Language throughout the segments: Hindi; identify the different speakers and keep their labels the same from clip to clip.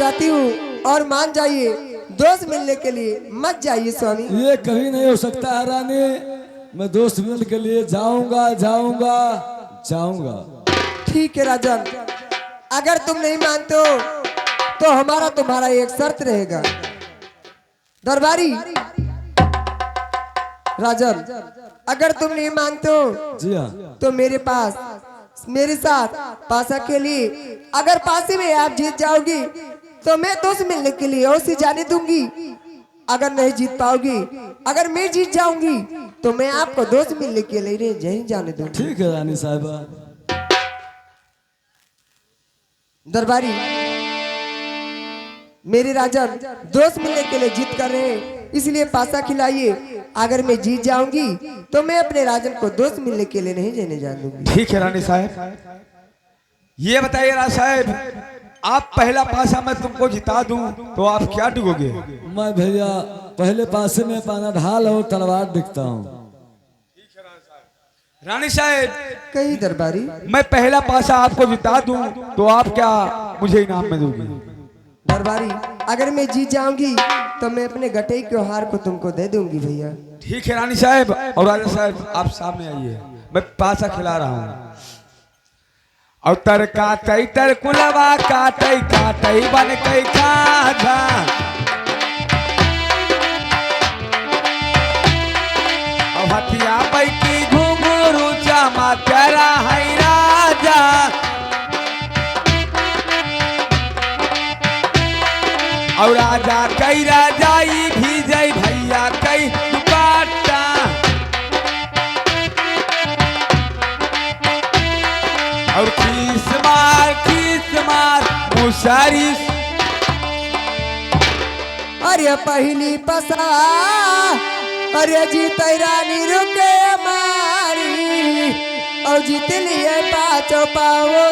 Speaker 1: चाहती हूँ और मान जाइए, दोस्त मिलने के लिए मत जाइए स्वामी।
Speaker 2: ये कभी नहीं हो सकता है रानी। मैं दोस्त मिलने के लिए जाऊंगा जाऊंगा जाऊंगा।
Speaker 1: ठीक है राजन, अगर तुम नहीं मानते हो तो हमारा तुम्हारा एक शर्त रहेगा। दरबारी राजन, अगर तुम नहीं मानते हो
Speaker 2: जी हाँ।
Speaker 1: तो मेरे साथ पासा के लिए, अगर पासे में आप जीत जाओगी तो मैं दोस्त मिलने के लिए और सी जाने दूंगी। अगर नहीं जीत पाओगी, अगर मैं जीत जाऊंगी तो मैं आपको दोस्त मिलने के लिए नहीं जाने दूंगी।
Speaker 2: ठीक है रानी साहिबा।
Speaker 1: दरबारी मेरे राजन दोस्त मिलने के लिए जीत कर रहे हैं, इसलिए पासा खिलाइए। अगर मैं जीत जाऊंगी तो मैं अपने राजन को दोस्त मिलने के लिए नहीं जाने जान दूंगी।
Speaker 3: ठीक है रानी साहब, ये बताइए राज साहब, आप पहला पासा मैं तुमको जिता दूं तो आप क्या डूबोगे?
Speaker 2: मैं भैया पहले पासे में पाना ढाल और तलवार दिखता हूँ।
Speaker 3: रानी साहब,
Speaker 1: कहीं दरबारी,
Speaker 3: मैं पहला पासा आपको जिता दूं तो आप क्या मुझे इनाम में दोगे?
Speaker 1: दरबारी अगर मैं जीत जाऊंगी तो मैं अपने गटे के हार को तुमको दे दूंगी भैया।
Speaker 3: ठीक है रानी साहब। और राजा साहब आप सामने आइए, मैं पासा खिला रहा हूँ। और तर काटई तर कुलवा काटई काटई बन कई खाजा, और हथिया पैकी घुंघरू जामा प्यारा है राजा, और राजा कई राजाई भी जय भैया कई दुपाटा, और खीस मार मुसारी।
Speaker 1: अरे पहली पसा, अरे जीत रानी रुके मारी, और जीत लिए पाँचों पाओ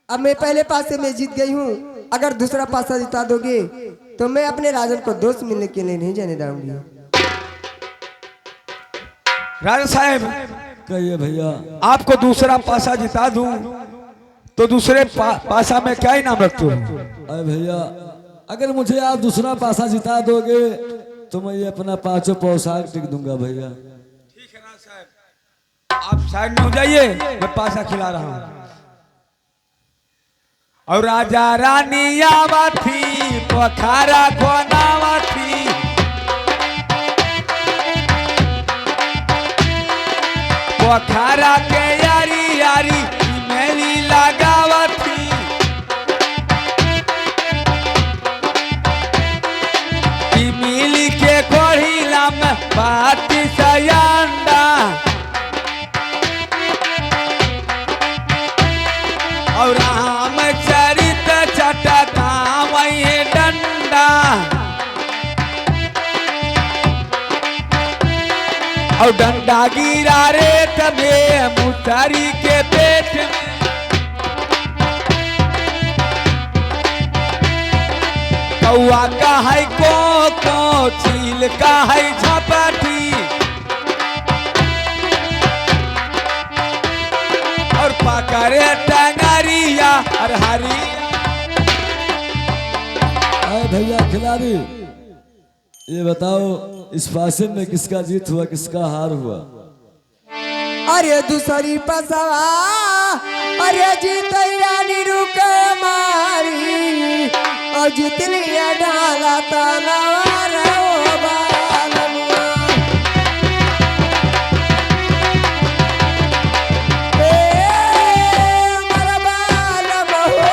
Speaker 1: अब मैं पहले पासे में जीत गई हूँ। अगर दूसरा पासा जिता दोगे तो मैं अपने राजन को दोस्त मिलने के लिए नहीं जाने दूंगी।
Speaker 3: राजा साहब
Speaker 2: कहिए भैया।
Speaker 3: आपको दूसरा पासा जिता दूं तो दूसरे पासा में क्या इनाम रखते हो?
Speaker 2: अरे भैया अगर मुझे आप दूसरा पासा जिता दोगे तो मैं ये अपना पांचों पोशाक टिक दूंगा भैया।
Speaker 3: ठीक है राजा साहब, आप साइड में हो जाइए, मैं पासा खिला रहा हूँ। और राजा रानी आवा थी पोखरा कोनावा थी, पोखरा के यारी यारी मेरी लगावा थी, मिली के कोढ़ीला में बाती सयांडा, और राम चरित चटका वही डंडा, और डंडा गिरा रे तबे मुतारी के पेट में, कौआ का है को चील का है झपटी, और पकड़े टंगरिया और हरिया।
Speaker 2: अरे भैया खिलाड़ी ये बताओ इस पासे में किसका जीत हुआ किसका हार हुआ?
Speaker 1: अरे दूसरी पसवा, अरे जीत रानी रुके मारी, और जीत लिया डाला तलवार ओ बालमुआ। मर बालम हो,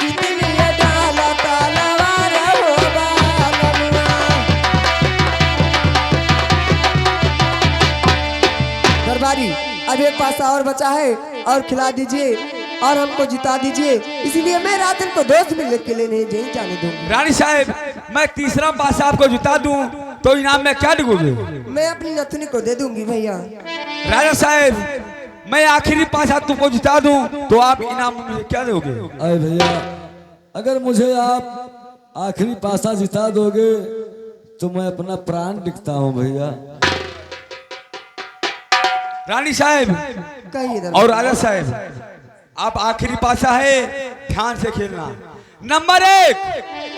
Speaker 1: जीत लिया डाला तलवार ओ बालमुआ। दरबारी अब एक पासा और बचा है, और खिला दीजिए और हमको जिता दीजिए, इसलिए मैं राजन को दोस्त मिलने के लिए नहीं जाने दूंगा।
Speaker 3: रानी साहब मैं तीसरा पासा आपको जिता दूं तो इनाम में क्या दोगे?
Speaker 1: मैं अपनी नथुनी को दे दूंगी भैया।
Speaker 3: राजा साहब मैं आखिरी पासा तुमको जिता दूं तो आप इनाम में मुझे क्या दोगे?
Speaker 2: अरे भैया, अगर मुझे आप आखिरी पासा जिता दोगे तो मैं अपना प्राण लिखता हूँ भैया।
Speaker 3: रानी साहब
Speaker 1: कहिए दरबारी।
Speaker 3: और राजा साहब आप आखिरी पासा है, ध्यान से खेलना। नंबर 1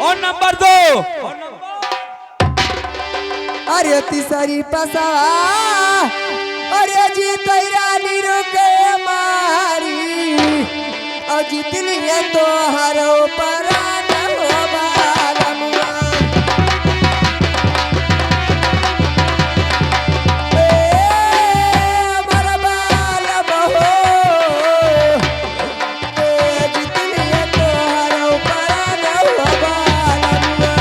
Speaker 3: और नंबर 2।
Speaker 1: अरे तीसरी पासा अरे जीत रानी रुके मारी और जीत लिए तो हरो परान हो बालमुआ। अमर बालम हो जीत लिए तो हरो परान हो बालमुआ।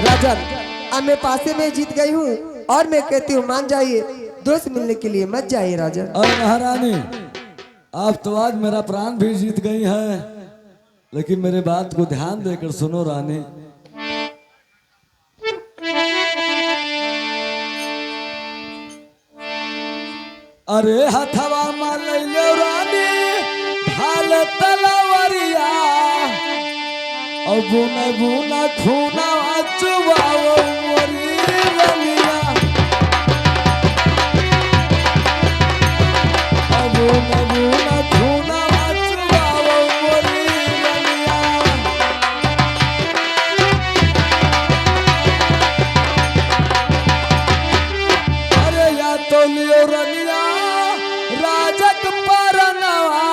Speaker 1: राजन अब मैं पासे में जीत गई हूँ और मैं कहती हूँ मान जाइए, दोस्त मिलने के लिए मत जाइए राजन।
Speaker 2: और महारानी, आप तो आज मेरा प्राण भी जीत गई हैं, लेकिन मेरे बात को ध्यान देकर सुनो रानी। अरे हथवा मालैलो रानी ढाल तलवरिया और बुना बुना खूना चुबाओ मोरी रनिया। अब बुना बुना खूना चुबाओ मोरी रनिया। अरे या तो लियो रनिया राजक परनवा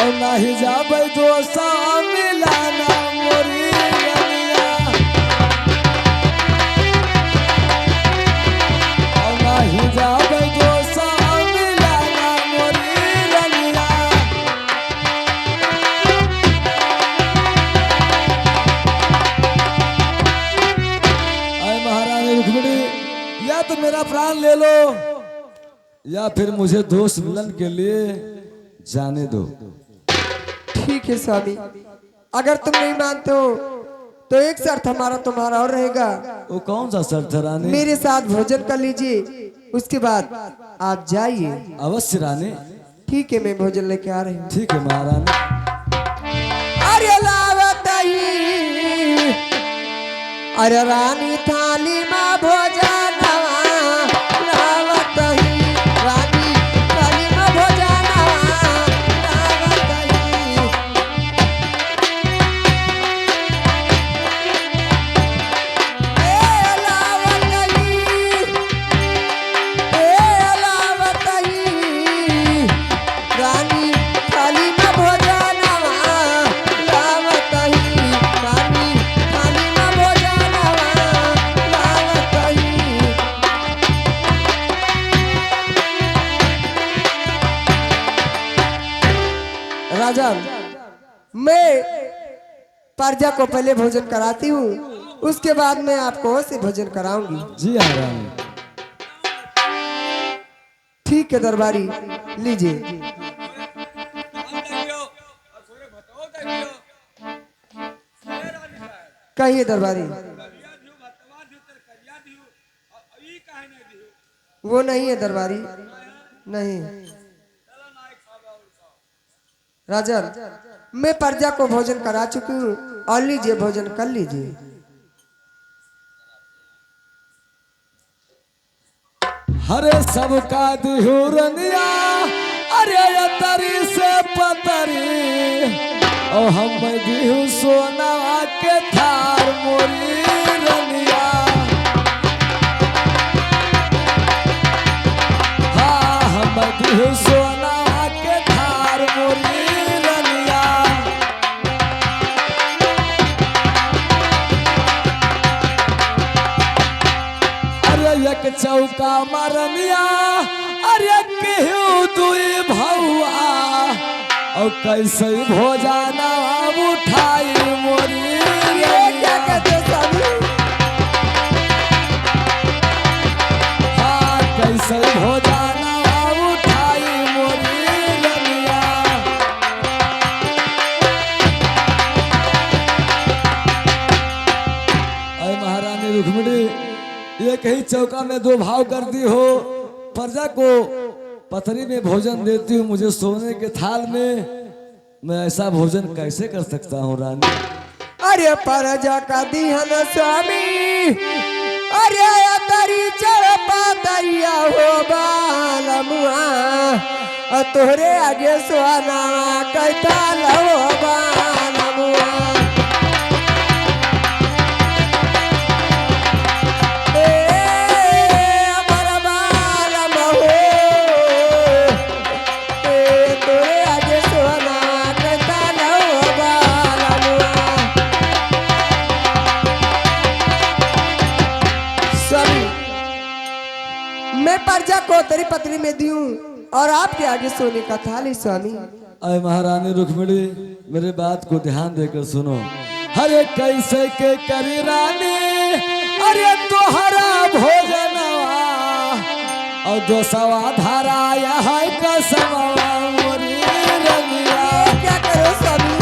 Speaker 2: और नहीं जाबै दोसा मिलाना मोरी रनिया। और नहीं जाबै दोसा मिलाना मोरी रनिया। अरे महारानी रुक्मिणी, या तो मेरा प्राण ले लो या फिर मुझे दोस्त मिलन के लिए जाने दो।
Speaker 1: ठीक है स्वामी, अगर तुम नहीं मानते हो तो एक शर्त हमारा तुम्हारा और रहेगा।
Speaker 2: वो कौन सा शर्त है रानी?
Speaker 1: मेरे साथ भोजन कर लीजिए, उसके बाद आप जाइए।
Speaker 2: अवश्य रानी।
Speaker 1: ठीक है, मैं भोजन लेके आ रही हूँ।
Speaker 2: ठीक है महारानी।
Speaker 1: अरे लावतई अरे रानी थाली माँ भोजनवा लावतई रानी थाली माँ भोजनवा लावतई। रानी थाली में भोजनवा लावतई रानी थाली में भोजनवा लावतई। राजा, मैं प्रजा को पहले भोजन कराती हूँ, उसके बाद मैं आपको से भोजन कराऊंगी।
Speaker 2: जी हाँ रानी।
Speaker 1: ठीक है दरबारी, लीजिए। कहिए दरबारी। वो नहीं है दरबारी, नहीं। राजन, मैं प्रजा को भोजन करा चुकी हूँ और लीजिए भोजन कर लीजिए।
Speaker 2: हरे सबका दिहु रनिया अरे ये तरी से पतरी और हम दिहु सोना के थार मोरी रनिया। हाँ हम दिहु सोना के थार मोरी रनिया। अरे एक चौका मारनिया अरे केहू दुई भौआ और कैसे भोजाना उठाई मोरी
Speaker 1: क्या कहते हो स्वामी?
Speaker 2: हाँ कैसे भोजाना उठाई मोरी रनिया। रुक्मिणी, ये कहीं चौका में दो भाव करती हो, प्रजा को पथरी में भोजन देती हूँ, मुझे सोने के थाल में, मैं ऐसा भोजन कैसे कर सकता हूँ रानी?
Speaker 1: अरे प्रजा का दीहन स्वामी, अरे तरी चढ़ पातरिया हो बालमुआ, तोहरे आगे सोना कैता लो बालमुआ। मैं प्रजा को तेरी पत्नी में दूं और आपके आगे सोने का थाली स्वामी।
Speaker 2: अय महारानी रुक्मिणी, मेरे बात को ध्यान देकर सुनो। हरे कैसे के करी रानी, अरे तोहरा भोजनवा, और दो सवा धारा है कसवा मोरी रंगिया।
Speaker 1: क्या करो स्वामी?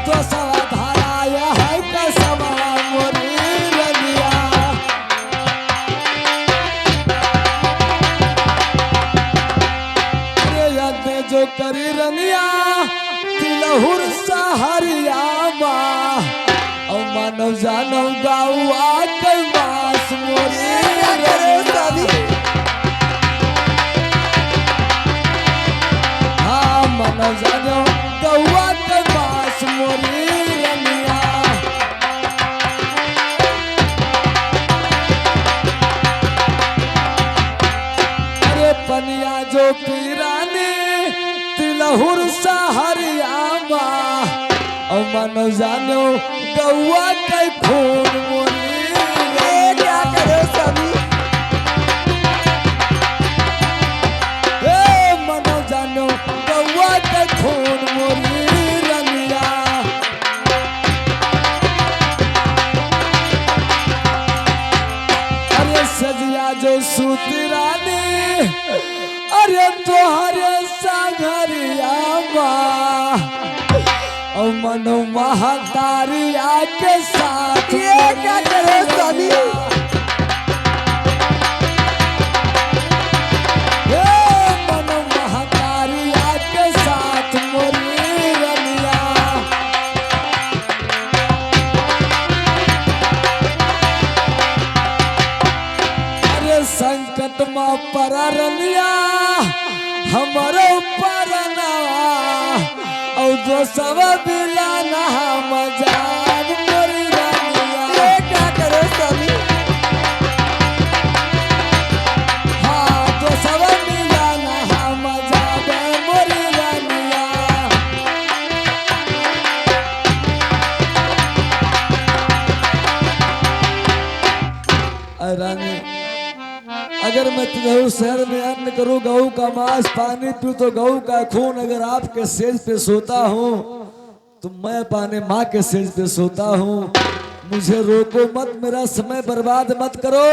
Speaker 2: दो सवा धारा है कसवा मोरी रंगिया। जो करी रंगिया तिलहुर सहरिया बा, और मानव जानव गाउआ के मास मोरी रंगिया। हाँ मानव जानव गाउआ के मास मोरी रंगिया। अरे पनिया जो पीरानी तिलहुर सहरिया बा, और मानव जानो गौआ के खून मोरी।
Speaker 1: क्या करो स्वामी?
Speaker 2: मानव जानो गौआ के खून मोरी रंगिया। अरे सजिया जो सूती रानी, अरे तोहरे सागरिया बा, और मनो महतारिया के साथ।
Speaker 1: ये क्या करो स्वामी?
Speaker 2: मनो महतारिया के साथ मोरी रंगिया। अरे संकट में पड़ा रंगिया हमारो परनवा, और जो सब बिलाना मजाब मोरी रंगिया।
Speaker 1: ये क्या करो स्वामी?
Speaker 2: हाँ जो सब बिलाना मजाब मोरी रंगिया। रानी, अगर मैं तिलहुर शहर में अन्न करूं, गऊ का मांस पानी पीऊं, तो गऊ का खून अगर आपके सेज पे सोता हूं, तो मैं पाने माँ के सेज पे सोता हूं। मुझे रोको मत, मेरा समय बर्बाद मत करो,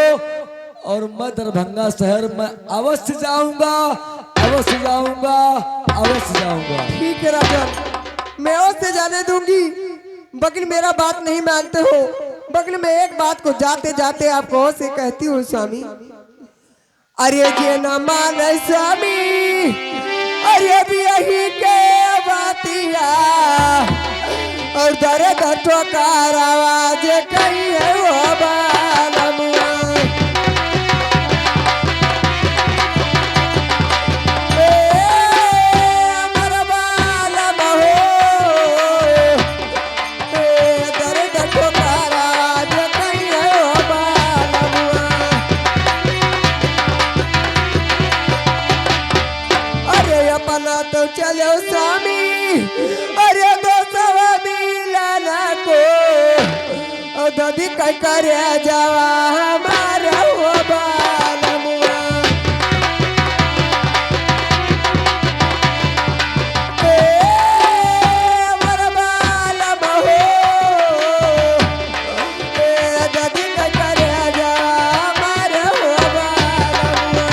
Speaker 2: और मैं दरभंगा शहर में अवश्य जाऊंगा, अवश्य जाऊंगा, अवश्य जाऊंगा।
Speaker 1: ठीक है राजन, मैं उससे जाने दूंगी, बकिल मेरा बात नहीं मानते हो। बकिल मैं एक बात को जाते जाते आपको से कहती हूँ स्वामी। अरे जे न माने स्वामी, अरे भी यही के बातिया, और दर्द ठोकार आवाज कही है वो बालमुआ। अमर बालम हो, दर्द ठोकार आवाज कही है वो बालमुआ। अरे अपना तो चलो स्वामी, अरे दो सवा मिलाना को, और ददी कह करे जावा हमारा हो बालमुआ। अमर बालम हो, ददी कह करे जावा हमारा हो बालमुआ।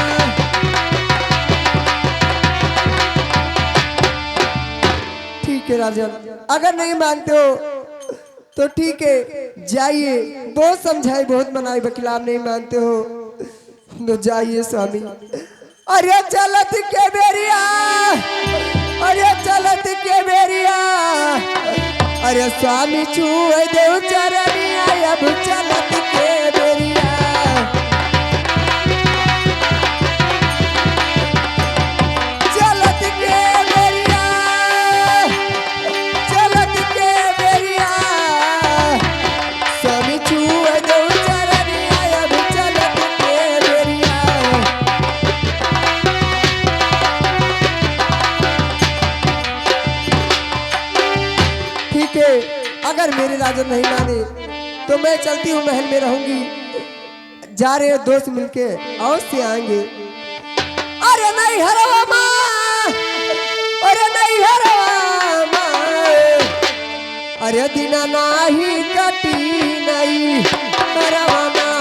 Speaker 1: ठीक है राजन, अगर नहीं मानते हो तो ठीक है जाइए, बहुत समझाए बहुत मनाए, वकील आप नहीं मानते हो तो जाइए स्वामी। अरे चलत के बेरिया, अरे चलत के बेरिया, अरे स्वामी छुए देव चरनिया, अब चलत के बेरिया। चलत के बेरिया, चलत के बेरिया, स्वामी छुए देव चरनिया, अब चलत के बेरिया। ठीक है, अगर मेरी राजन नहीं माने तो मैं चलती हूँ, महल में रहूंगी। जा रहे दोस्त मिलके अवश्य आएंगे। अरे नहीं हरवा माँ, अरे नहीं हरवा माँ, अरे दिना नाही कटी नहीं हरवा माँ,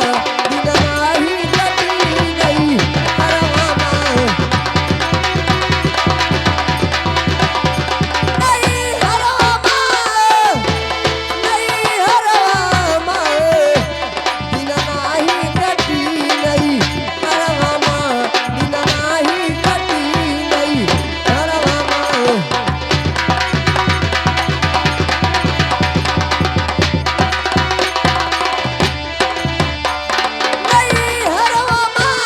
Speaker 1: दिना नाही कटी नहीं हरवा माँ। नहीं हरवा माँ, नहीं हरवा माँ, दिना नाही कटी नहीं हरवा माँ, दिना नाही कटी नहीं हरवा माँ। नहीं हरवा माँ,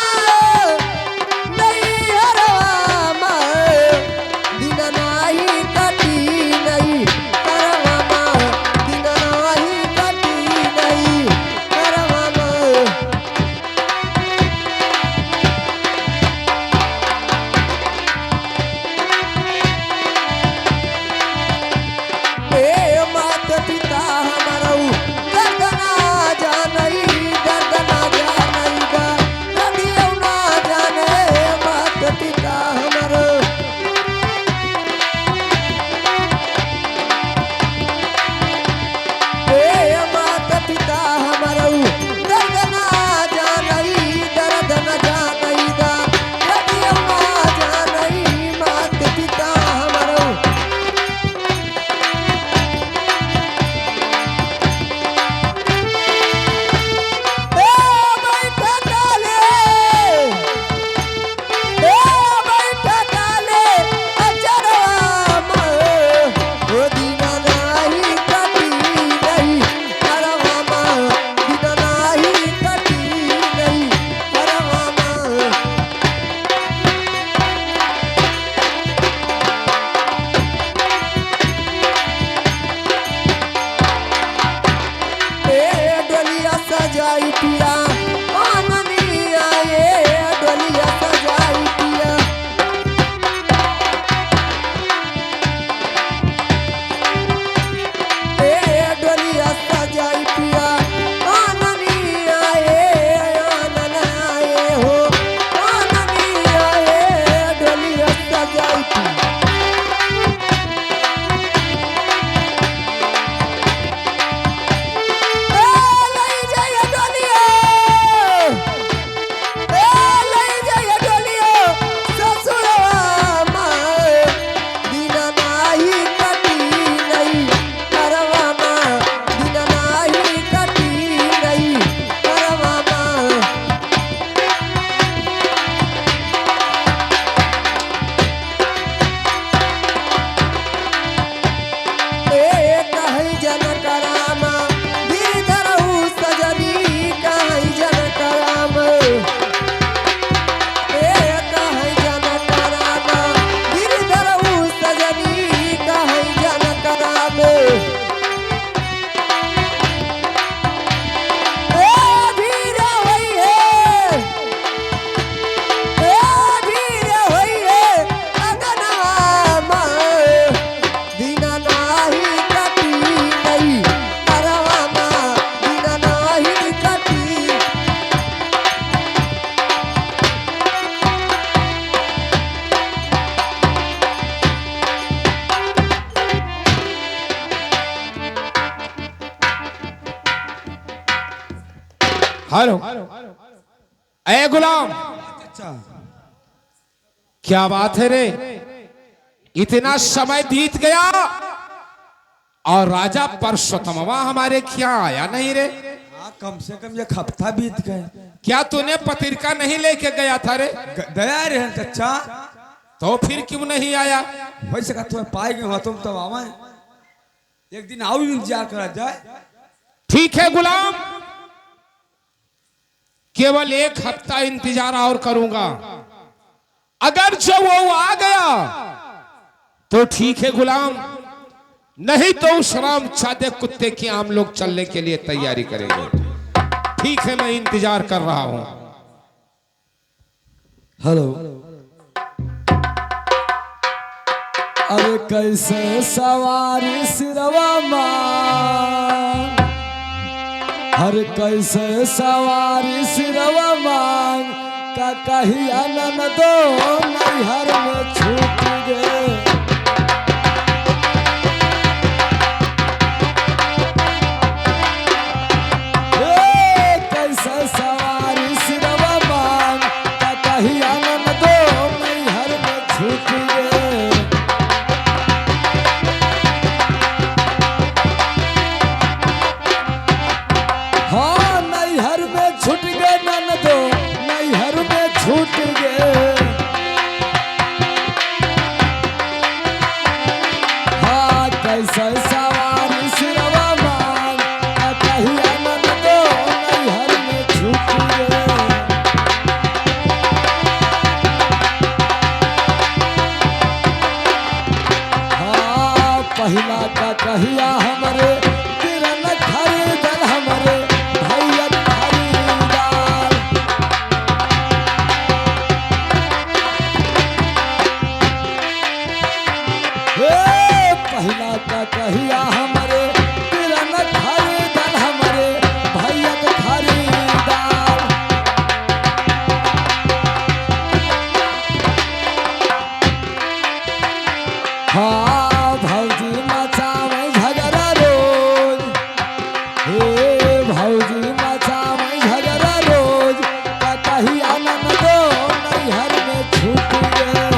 Speaker 1: नहीं हरवा माँ, दिना नाही कटी नहीं हरवा माँ, दिना नाही कटी नहीं हरवा माँ। ए मात पिता हमारऊ दर्दना जानई, दर्दना जानई बा, नदियों ना जाने मात पिता हमारो। ए मात पिता हमारऊ दर्दना जानई, दर्दना जानई बा, नदियों ना जानई मात पिता हमारो। ए बैठा काले, ए बैठा काले, अचरवा माँ, ओ दीना नाही कटी नहीं हरवा माँ, दीना नाही कटी नहीं हरवा माँ। ए डोलिया सजाई पिया, आननिया ए डोलिया सजाई पिया। ए डोलिया सजाई पिया, आननिया ए आननिया ए हो, आननिया ए डोलिया सजाई पिया। ए लई जाइए डोलिया, ए लई जाइए डोलिया, ससुरवा माँ, दिना नाही कटी नहीं हरवा माँ, दिना नाही कटी नहीं हरवा माँ। ए कहीं जन करामा, गिरधरऊ सजनी कहीं जन करामा। ए कहीं जन करामा, गिरधरऊ सजनी कहीं जन करामा। ए धीरे होइए, ए धीरे होइए, अगनवा माँ, दिना नाही कटी नहीं हरवा माँ, दिना नाही कटी।
Speaker 3: हेलो, ए गुलाम, क्या बात है रे, इतना समय बीत गया
Speaker 4: और राजा परशुतमवा हमारे क्या आया नहीं रे?
Speaker 3: हाँ, कम से कम एक हफ्ता बीत गए।
Speaker 4: क्या तूने पत्रिका नहीं लेके गया था रे?
Speaker 3: दया रे चचा,
Speaker 4: तो फिर क्यों नहीं आया?
Speaker 3: वैसे का तुम्हें पाएंगे हो तुम तब आवे, एक दिन आओ इंतजार करा जाए।
Speaker 4: ठीक है गुलाम, केवल एक हफ्ता इंतजार और करूंगा। अगर जो वो आ गया तो ठीक है गुलाम, नहीं तो उस राम चादे कुत्ते की हम लोग चलने के लिए तैयारी करेंगे। ठीक है, मैं इंतजार कर रहा हूं।
Speaker 2: हेलो, अरे कैसे सवारी सिरवा मांग, हर कैसे सवारी सिरवा मांग, का कही आनंद दो नैहर में छूट गए। कैसे सवारी सिरवा मांग, का कही आनंद दो नैहर में छूट गए। हाँ, नैहर में छूट गए ननदो, नैहर में छूट गए। हाँ, कैसे सवारी सिरवा मांग, का कही आनंद दो नैहर में छूट गए। हाँ, पहिला का कहिया हमरे तिरन खरीदल हमरे भैया खरीदार। हे, पहिला का कहिया हमरे तिरन खरीदल हमरे भैया खरीदार। हाँ, भौजी मचावे झगड़ा रोज, हे भौजी मचावे झगड़ा रोज, का कही आनंद दो नैहर में छूट गए।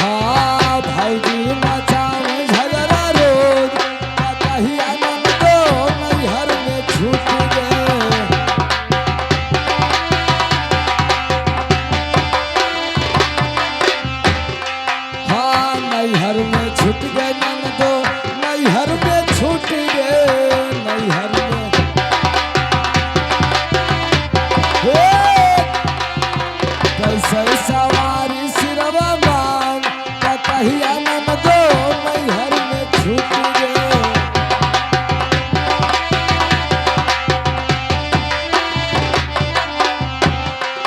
Speaker 2: हाँ, भौजी मचावे झगड़ा रोज, का कही आनंद दो नैहर में छूट गए। हाँ, नैहर में छूट गए ननदो, नैहर में छूट गए, नैहर में। हे, कैसे सवारी सिरवा मांग, का कही आनंद दो नैहर में छूट गए।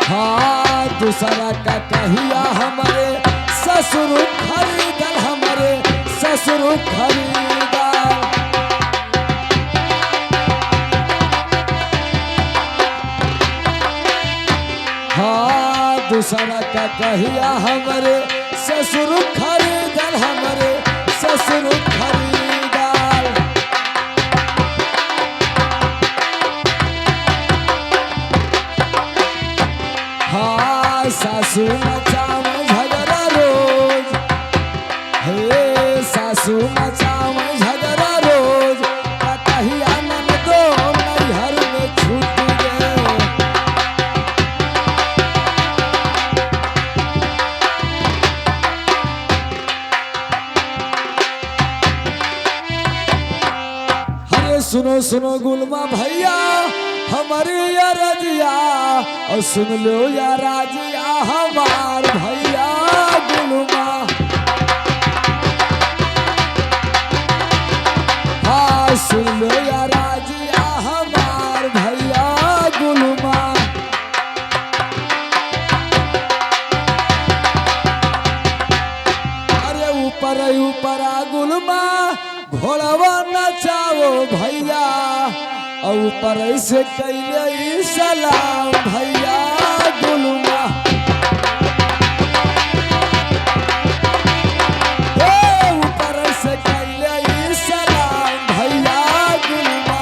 Speaker 2: हाँ, दूसरा का कहिया हमारे ससुर खरीदल हमारे ससुर खरीदार। हाँ, दूसरा का कहिया हमारे ससुर खरीदल हमारे ससुर खरीदार। हाँ, सासू मचावे झगड़ा रोज, हे सासू मचावे झगड़ा रोज, का कही आनंद दो नैहर में छूट गए। अरे सुनो सुनो गुलमा भैया हमारी या रजिया, और सुन लो या राजिया हमार भैया गुलमा। हाँ, सुन लो या राजिया हमार भैया गुलमा। अरे ऊपर ऊपर गुलमा घोड़वा नचाओ भैया, और ऊपर से कैले सलाम भैया गुलमा। हे, ऊपर से कैले सलाम भैया गुलमा।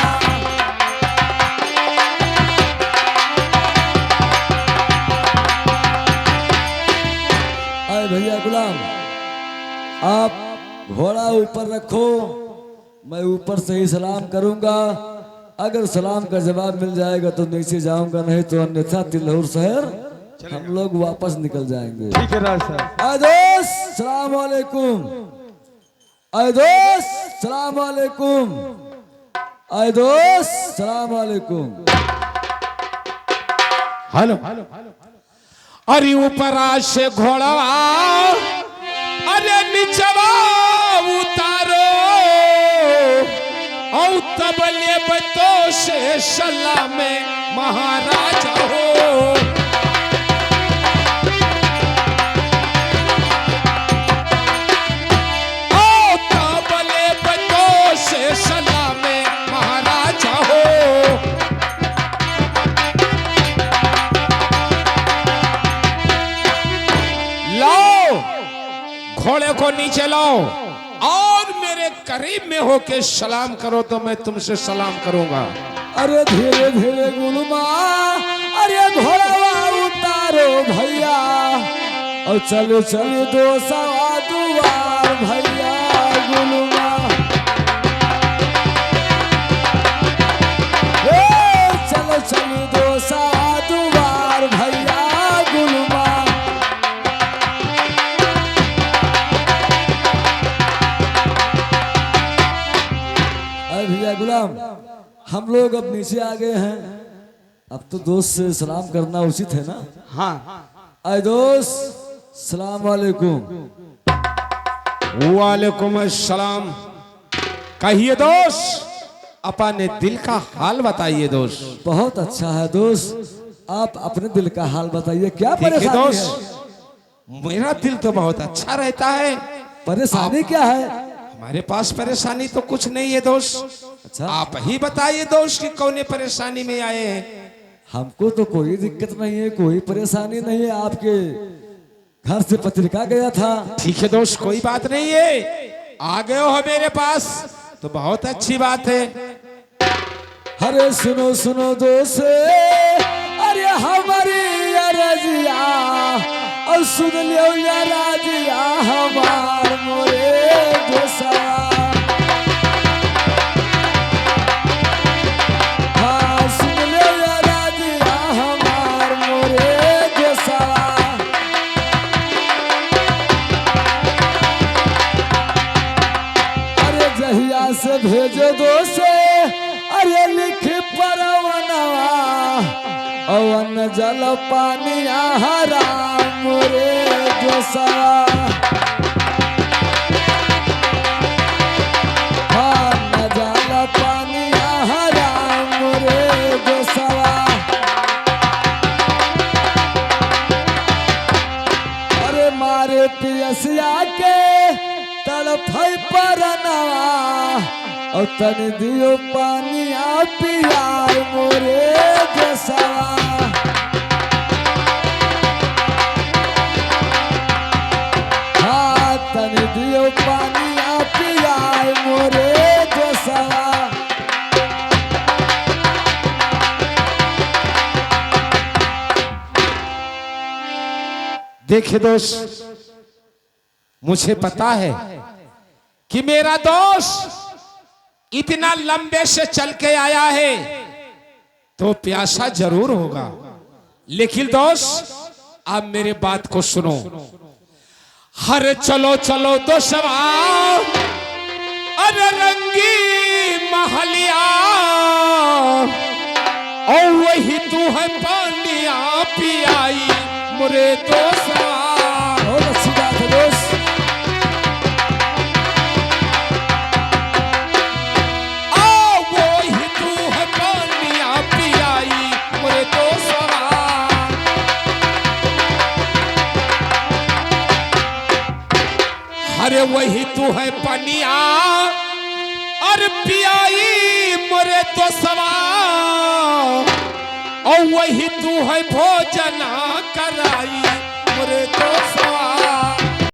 Speaker 2: आप घोड़ा ऊपर रखो, मैं ऊपर से ही सलाम करूंगा। अगर सलाम का जवाब मिल जाएगा तो नीचे जाऊंगा, नहीं तो अन्यथा तिलौर शहर हम लोग वापस निकल जाएंगे।
Speaker 3: ठीक है राज साहब।
Speaker 2: आए दोस्त सलाम वालेकुम, आए दोस्त सलाम वालेकुम, आए दोस्त सलाम वालेकुम।
Speaker 4: हेलो अरे ऊपर से घोड़ा अरे नीचवा उतारो और तबले बतो से सलाम में महाराजा हो। तबले बतो से सलाम में महाराजा हो। घोड़े को नीचे लाओ और मेरे करीब में होके सलाम करो तो मैं तुमसे सलाम करूंगा।
Speaker 2: अरे धीरे धीरे गुलमा, अरे घोड़ा उतारो भैया, और चलो चलो दो सवा दुआर भैया गुलमा। चलो चलो दो सवा दुआर भैया गुलमा। भैया गुलाम, हम लोग अब नीचे आ गए हैं, अब तो दोस्त से सलाम करना उचित है ना।
Speaker 3: हाँ
Speaker 2: आए दोस्त सलाम वालेकुम।
Speaker 4: वालेकुम अस्सलाम। कहिए दोस्त, अपने दिल का हाल बताइए दोस्त।
Speaker 2: बहुत अच्छा है दोस्त, आप अपने दिल का हाल बताइए, क्या
Speaker 4: देखिए
Speaker 2: परेशानी
Speaker 4: दोस्त,
Speaker 2: है?
Speaker 4: मेरा दिल तो बहुत अच्छा रहता है।
Speaker 2: परेशानी क्या है?
Speaker 4: हमारे पास परेशानी तो कुछ नहीं है दोस्त।
Speaker 2: अच्छा,
Speaker 4: आप ही बताइए दोस्त कि कौन परेशानी में आए हैं।
Speaker 2: हमको तो कोई दिक्कत नहीं है, कोई परेशानी नहीं है। आपके घर से पत्रिका गया था।
Speaker 4: ठीक है दोस्त, कोई बात नहीं है, आ गए हो मेरे पास तो बहुत अच्छी बात है।
Speaker 2: अरे सुनो सुनो दोस्त, अरे हमारी रजिया और सुन लियो या राजिया हमार मोरे दोसा। हाँ सुन लियो या राजिया हमार मोरे दोसा। अरे जहिया से भेजो दोसे, अरे लिख परवनवा अवन जल पानी हराम रे दोसवा। हाँ जल पानी हराम रे दोसवा। अरे मारे पियसिया के तड़फै परनवा और तन दियो पानी आ पियार मोरे दोसवा। हाँ तन दियो पानी आ पियार मोरे दोसवा।
Speaker 4: देखिए दोस्त, मुझे पता है कि मेरा दोस्त इतना लंबे से चल के आया है तो प्यासा जरूर होगा, लेकिन दोस्त आप मेरे बात को सुनो। हर चलो चलो दोस्तवा, अरे रंगी महलिया और वही तू है पानिया पियाई मुरे दोस्तवा।
Speaker 2: बहुत अच्छी बात है दोस्त।
Speaker 4: अरे वही तू है पनिया और पियाई मोरे दोस्तवा, और वही तू है भोजना कराई